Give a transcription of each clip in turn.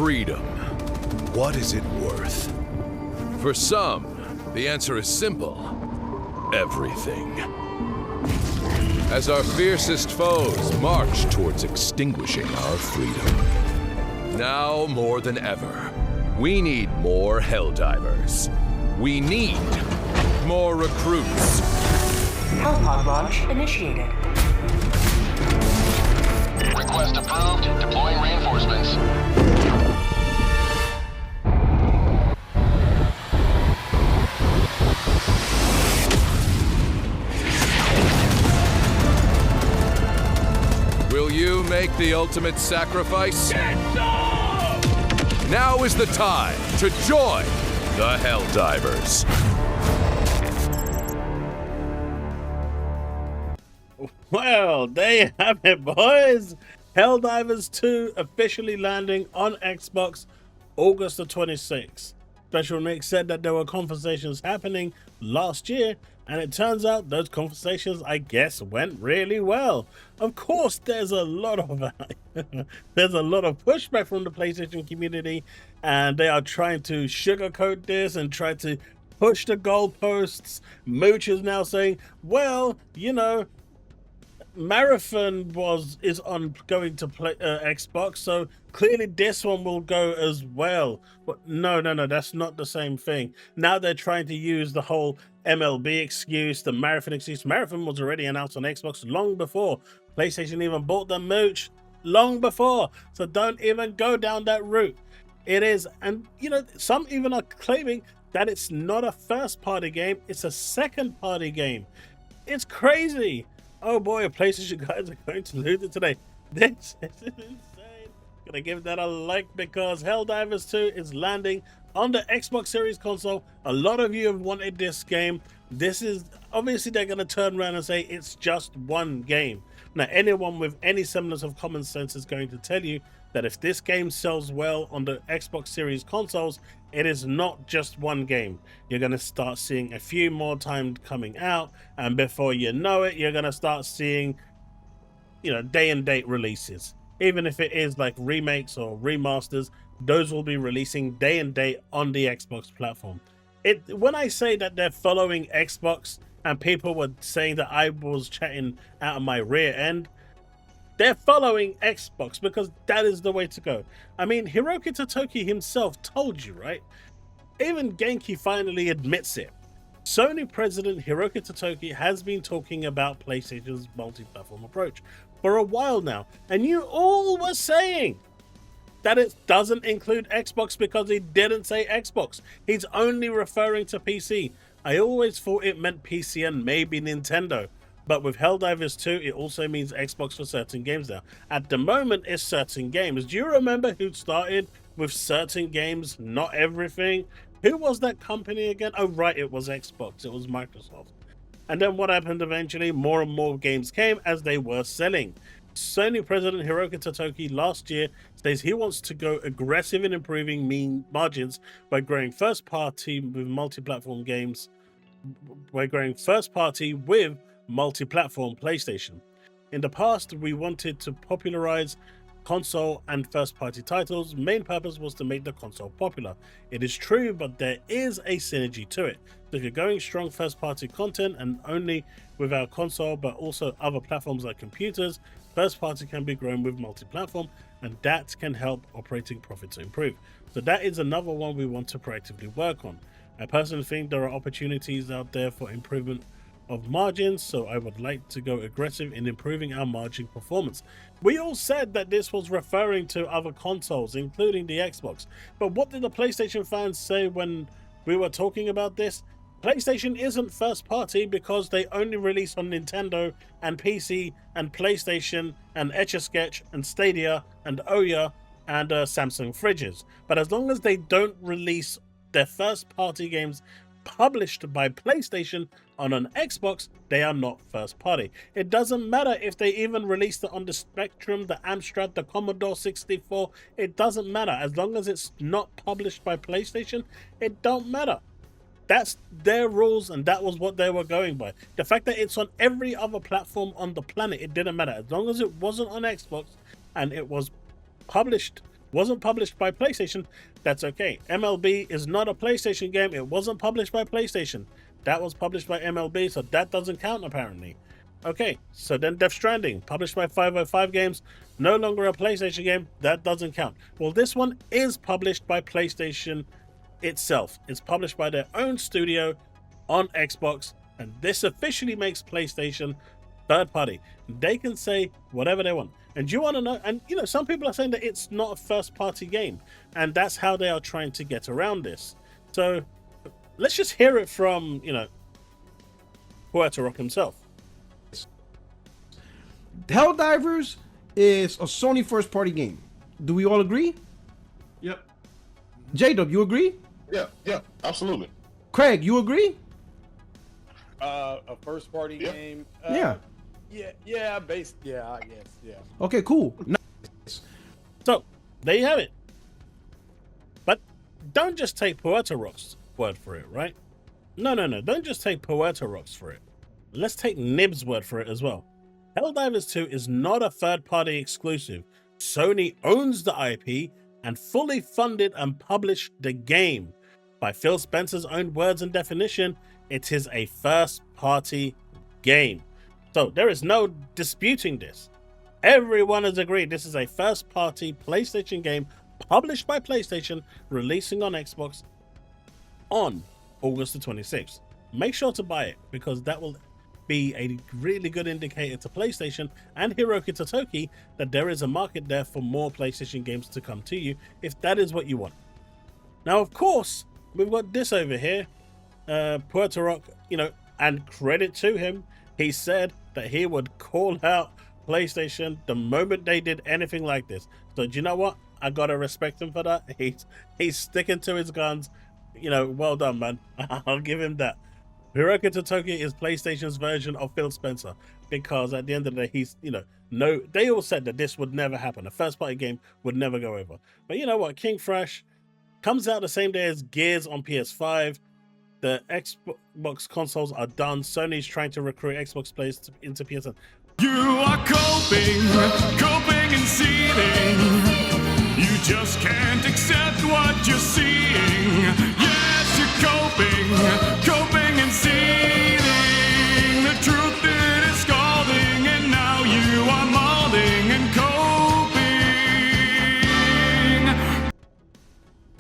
Freedom. What is it worth? For some, the answer is simple. Everything. As our fiercest foes march towards extinguishing our freedom. Now more than ever, we need more Helldivers. We need more recruits. Hellpod launch initiated. Request approved. Deploying reinforcements. Will you make the ultimate sacrifice? Now is the time to join the Helldivers. Well, there you have it, boys. Helldivers 2 officially landing on Xbox August the 26th. Special Nick said that there were conversations happening last year, and it turns out those conversations, I guess, went really well. Of course, there's a lot of pushback from the PlayStation community, and they are trying to sugarcoat this and try to push the goalposts. Mooch is now saying, well, you know, Marathon is on going to play Xbox, so clearly this one will go as well. But no, that's not the same thing. Now they're trying to use the whole MLB excuse, the Marathon excuse. Marathon was already announced on Xbox long before PlayStation even bought the Mooch, long before. So don't even go down that route. It is, and you know, some even are claiming that it's not a first-party game, it's a second-party game. It's crazy. Oh boy, PlayStation guys are going to lose it today. This is insane. Gonna give that a like because Helldivers 2 is landing on the Xbox Series console. A lot of you have wanted this game. This is obviously they're gonna turn around and say it's just one game. Now, anyone with any semblance of common sense is going to tell you that if this game sells well on the Xbox Series consoles, it is not just one game. You're going to start seeing a few more times coming out, and before you know it, you're going to start seeing, you know, day and date releases. Even if it is like remakes or remasters, those will be releasing day and date on the Xbox platform. When I say that they're following Xbox, and people were saying that I was chatting out of my rear end, they're following Xbox because that is the way to go. I mean, Hiroki Totoki himself told you, right? Even Genki finally admits it. Sony president Hiroki Totoki has been talking about PlayStation's multi-platform approach for a while now, and you all were saying that it doesn't include Xbox because he didn't say Xbox. He's only referring to PC. I always thought it meant PC and maybe Nintendo. But with Helldivers 2, it also means Xbox for certain games now. At the moment, it's certain games. Do you remember who started with certain games, not everything? Who was that company again? Oh, right, it was Xbox. It was Microsoft. And then what happened eventually? More and more games came as they were selling. Sony president Hiroki Totoki last year says he wants to go aggressive in improving mean margins by growing first-party with multi-platform games. By growing first-party with multi-platform PlayStation. In the past, we wanted to popularize console and first-party titles. Main purpose was to make the console popular. It is true, but there is a synergy to it. So if you're going strong first-party content and only with our console, but also other platforms like computers, first-party can be grown with multi-platform, and that can help operating profits improve. So that is another one we want to proactively work on. I personally think there are opportunities out there for improvement of margins, so I would like to go aggressive in improving our margin performance. We all said that this was referring to other consoles, including the Xbox. But what did the PlayStation fans say when we were talking about this? PlayStation isn't first party because they only release on Nintendo and PC and PlayStation and Etch-a-Sketch and Stadia and Ouya and Samsung fridges. But as long as they don't release their first party games published by PlayStation on an Xbox, they are not first party. It doesn't matter if they even released it on the Spectrum, the Amstrad, the Commodore 64. It doesn't matter. As long as it's not published by PlayStation, it don't matter. That's their rules, and that was what they were going by. The fact that it's on every other platform on the planet, it didn't matter. As long as it wasn't on Xbox and it was published wasn't published by PlayStation, that's okay. MLB is not a PlayStation game. It wasn't published by PlayStation. That was published by MLB, so that doesn't count apparently. Okay, so then Death Stranding, published by 505 Games, no longer a PlayStation game, that doesn't count. Well, this one is published by PlayStation itself. It's published by their own studio on Xbox, and this officially makes PlayStation third party. They can say whatever they want. And you want to know, and you know, some people are saying that it's not a first party game, and that's how they are trying to get around this. So let's just hear it from, you know, Puerto Rock himself. Helldivers is a Sony first party game. Do we all agree? Yep. J-Dub, you agree? Yeah, absolutely. Craig, you agree? A first party game. Yeah. Yeah, I guess, yeah. Okay, cool. So there you have it. But don't just take Puerto Rock's word for it, right? No. Don't just take Puerto Rock's for it. Let's take Nib's word for it as well. Helldivers 2 is not a third-party exclusive. Sony owns the IP and fully funded and published the game. By Phil Spencer's own words and definition, it is a first-party game. So there is no disputing this. Everyone has agreed this is a first-party PlayStation game published by PlayStation, releasing on Xbox on August the 26th. Make sure to buy it, because that will be a really good indicator to PlayStation and Hiroki Totoki that there is a market there for more PlayStation games to come to you, if that is what you want. Now, of course, we've got this over here. Puerto Rock, you know, and credit to him, he said that he would call out PlayStation the moment they did anything like this. So do you know what? I gotta respect him for that. He's sticking to his guns. You know, well done, man. I'll give him that. Hiroki Totoki is PlayStation's version of Phil Spencer, because at the end of the day, he's, you know, they all said that this would never happen. A first party game would never go over. But you know what? King Fresh comes out the same day as Gears on PS5. The Xbox consoles are done. Sony's trying to recruit Xbox players into PSN. You are coping and seething. You just can't accept what you're seeing. Yes, you're coping and seething. The truth it is scalding, and now you are molding and coping.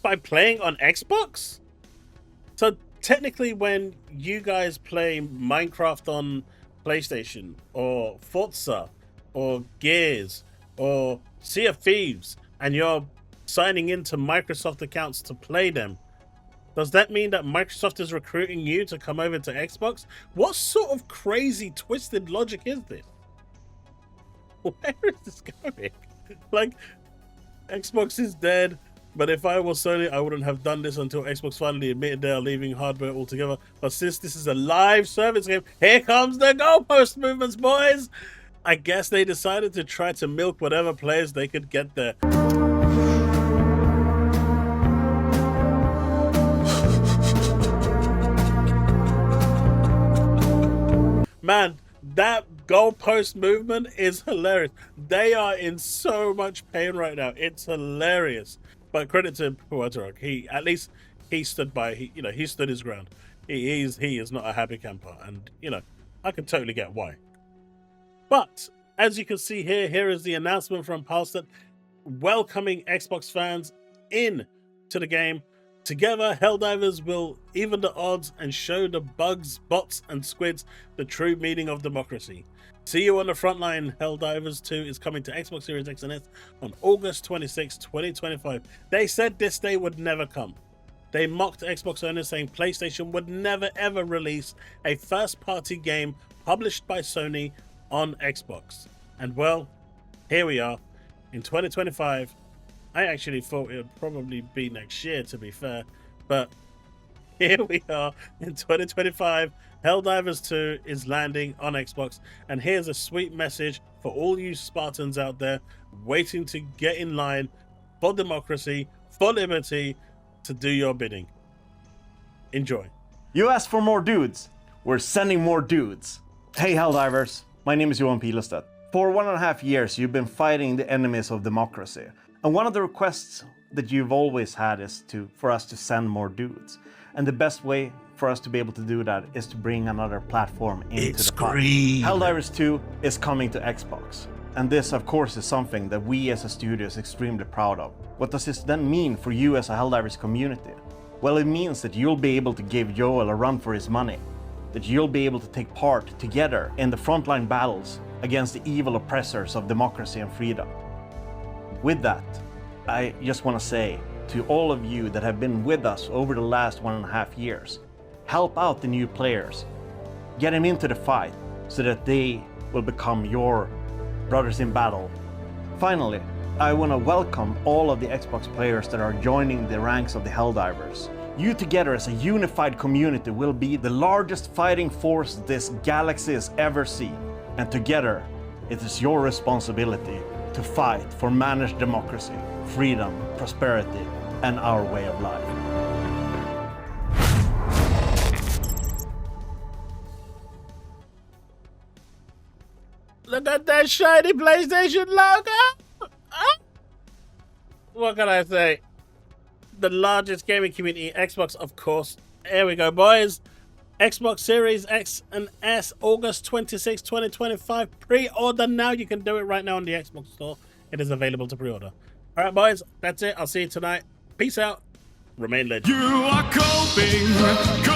By playing on Xbox? So technically, when you guys play Minecraft on PlayStation, or Forza, or Gears, or Sea of Thieves, and you're signing into Microsoft accounts to play them, does that mean that Microsoft is recruiting you to come over to Xbox? What sort of crazy, twisted logic is this? Where is this going? Like, Xbox is dead, but if I was Sony, I wouldn't have done this until Xbox finally admitted they are leaving hardware altogether. But since this is a live service game, here comes the goalpost movements, boys! I guess they decided to try to milk whatever players they could get there. Man, that goalpost movement is hilarious. They are in so much pain right now. It's hilarious. But credit to Puerto Rock. He stood by. He stood his ground. He is not a happy camper, and you know, I can totally get why. But as you can see here is the announcement from Halsted welcoming Xbox fans in to the game. Together, Helldivers will even the odds and show the bugs, bots, and squids the true meaning of democracy. See you on the front line. Helldivers 2 is coming to Xbox Series X and S on August 26, 2025. They said this day would never come. They mocked Xbox owners, saying PlayStation would never ever release a first-party game published by Sony on Xbox. And well, here we are in 2025. I actually thought it would probably be next year, to be fair, but here we are in 2025. Helldivers 2 is landing on Xbox, and here's a sweet message for all you Spartans out there waiting to get in line for democracy, for liberty, to do your bidding. Enjoy. You asked for more dudes. We're sending more dudes. Hey Helldivers, my name is Johan Pilestedt. For 1.5 years, you've been fighting the enemies of democracy. And one of the requests that you've always had is for us to send more dudes. And the best way for us to be able to do that is to bring another platform into the fight. Helldivers 2 is coming to Xbox. And this, of course, is something that we as a studio is extremely proud of. What does this then mean for you as a Helldivers community? Well, it means that you'll be able to give Joel a run for his money. That you'll be able to take part together in the frontline battles against the evil oppressors of democracy and freedom. With that, I just want to say to all of you that have been with us over the last 1.5 years, help out the new players. Get them into the fight so that they will become your brothers in battle. Finally, I want to welcome all of the Xbox players that are joining the ranks of the Helldivers. You together as a unified community will be the largest fighting force this galaxy has ever seen. And together, it is your responsibility to fight for managed democracy, freedom, prosperity, and our way of life. Look at that shiny PlayStation logo! Ah! What can I say? The largest gaming community, Xbox, of course. Here we go, boys. Xbox Series X and S, August 26, 2025. Pre-order now. You can do it right now on the Xbox store. It is available to pre-order. All right, boys. That's it. I'll see you tonight. Peace out. Remain legend. You are coping